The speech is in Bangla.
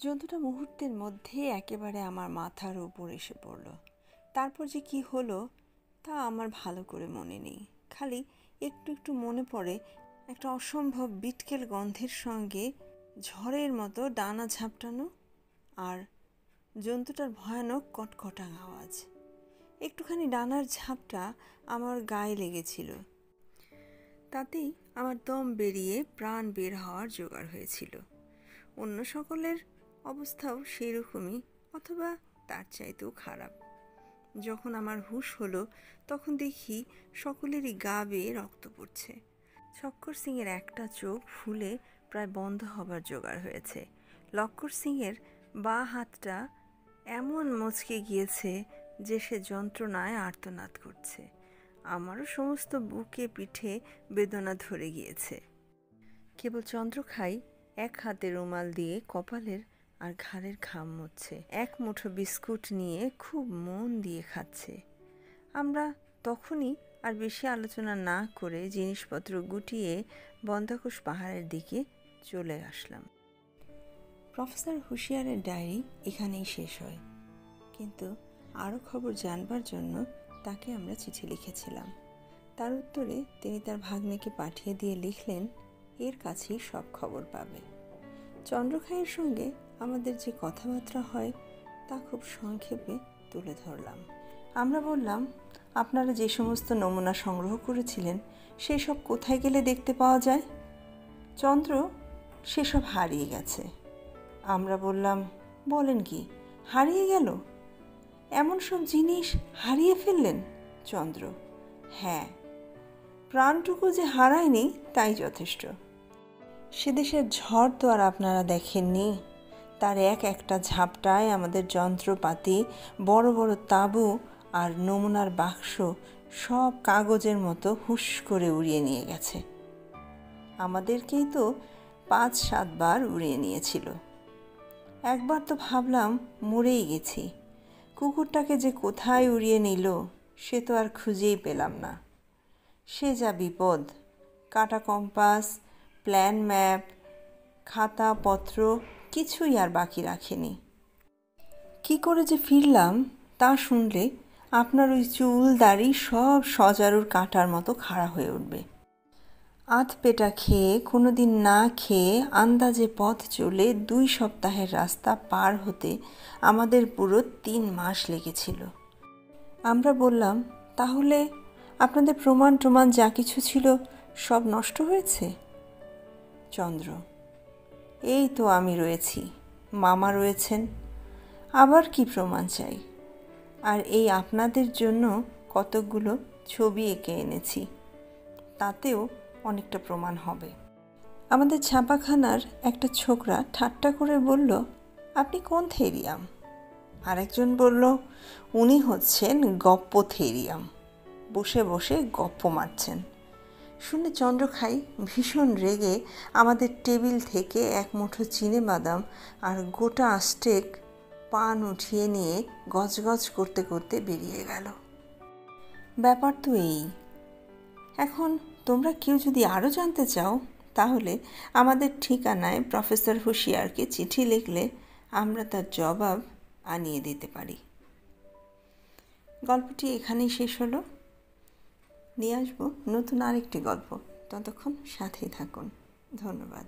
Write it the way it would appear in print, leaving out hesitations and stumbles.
জন্তুটা মুহূর্তের মধ্যে একেবারে আমার মাথার উপর এসে পড়ল। তারপর যে কি হলো তা আমার ভালো করে মনে নেই, খালি একটু একটু মনে পড়ে একটা অসম্ভব বিটকেল গন্ধের সঙ্গে ঝড়ের মতো ডানা ঝাপটানো আর জন্তুটার ভয়ানক কটকটা আওয়াজ। একটুখানি ডানার ঝাপটা আমার গায়ে লেগেছিল, তাতেই আমার দম বেরিয়ে প্রাণ বের হওয়ার জোগাড় হয়েছিল। অন্য সকলের অবস্থাও সেই রকমই অথবা তার চাইতেও খারাপ। যখন আমার হুঁশ হলো তখন দেখি সকলেরই গা বেয়ে রক্ত পড়ছে। ছক্কর সিংয়ের একটা চোখ ফুলে প্রায় বন্ধ হবার জোগাড় হয়েছে। লক্কর সিংয়ের বাঁ হাতটা এমন মচকে গিয়েছে যে সে যন্ত্রণায় আর্তনাদ করছে। আমারও সমস্ত বুকে পিঠে বেদনা ধরে গিয়েছে। কেবল চন্দ্রখাই এক হাতে রুমাল দিয়ে কপালের আর ঘাড়ের ঘাম মুছছে, এক মুঠো বিস্কুট নিয়ে খুব মন দিয়ে খাচ্ছে। আমরা তখনই আর বেশি আলোচনা না করে জিনিসপত্র গুটিয়ে বন্ধাকুশ পাহাড়ের দিকে চলে আসলাম। প্রফেসর হুঁশিয়ারের ডায়েরি এখানেই শেষ হয়, কিন্তু আরও খবর জানবার জন্য তাকে আমরা চিঠি লিখেছিলাম। তার উত্তরে তিনি তার ভাগ্নেকে পাঠিয়ে দিয়ে লিখলেন, এর কাছেই সব খবর পাবে। চন্দ্রখাইয়ের সঙ্গে আমাদের যে কথাবার্তা হয় তা খুব সংক্ষেপে তুলে ধরলাম। আমরা বললাম, আপনারা যে সমস্ত নমুনা সংগ্রহ করেছিলেন সেই সব কোথায় গেলে দেখতে পাওয়া যায়? চন্দ্র, সেসব হারিয়ে গেছে। আমরা বললাম, বলেন কি, হারিয়ে গেল? এমন সব জিনিস হারিয়ে ফেললেন? চন্দ্র, হ্যাঁ, প্রাণটুকু যে হারায়নি তাই যথেষ্ট। সে দেশের ঝড় তো আর আপনারা দেখেননি। তার একটা ঝাপটায় আমাদের যন্ত্রপাতি, বড় বড় তাঁবু আর নমুনার বাক্স সব কাগজের মতো হুশ করে উড়িয়ে নিয়ে গেছে। আমাদেরকেই তো 5-7 বার উড়িয়ে নিয়েছিল। একবার তো ভাবলাম মরেই গেছি। কুকুরটাকে যে কোথায় উড়িয়ে নিল সে তো আর খুঁজেই পেলাম না। সে যা বিপদ! কাটা কম্পাস, প্ল্যান ম্যাপ, খাতা পত্র কিছুই আর বাকি রাখেনি। কি করে যে ফিরলাম তা শুনলে আপনার ওই চুল দাড়ি সব সজারুর কাঁটার মতো খাড়া হয়ে উঠবে। আধপেটা খেয়ে, কোনো দিন না খেয়ে আন্দাজে পথ চলে 2 সপ্তাহের রাস্তা পার হতে আমাদের পুরো 3 মাস লেগেছিল। আমরা বললাম, তাহলে আপনাদের প্রমাণ যা কিছু ছিল সব নষ্ট হয়েছে? চন্দ্র, এই তো আমি রয়েছি, মামা রয়েছেন, আবার কি প্রমাণ চাই? আর এই আপনাদের জন্য কতকগুলো ছবি এঁকে এনেছি, তাতেও অনেকটা প্রমাণ হবে। আমাদের ছাপাখানার একটা ছোকরা ঠাট্টা করে বলল, আপনি কোন থেরিয়াম? আরেকজন বলল, উনি হচ্ছেন গপ্প থেরিয়াম, বসে বসে গপ্প মারছেন। শুনে চন্দ্রখাই ভীষণ রেগে আমাদের টেবিল থেকে এক মুঠো চিনেবাদাম আর গোটা আস্টেক পান উঠিয়ে নিয়ে গজগজ করতে করতে বেরিয়ে গেল। ব্যাপার তো এই। এখন তোমরা কেউ যদি আরও জানতে চাও তাহলে আমাদের ঠিকানায় প্রফেসর হুঁশিয়ারকে চিঠি লিখলে আমরা তার জবাব আনিয়ে দিতে পারি। গল্পটি এখানেই শেষ হলো। নিয়ে আসবো নতুন আরেকটি গল্প। ততক্ষণ সাথেই থাকুন। ধন্যবাদ।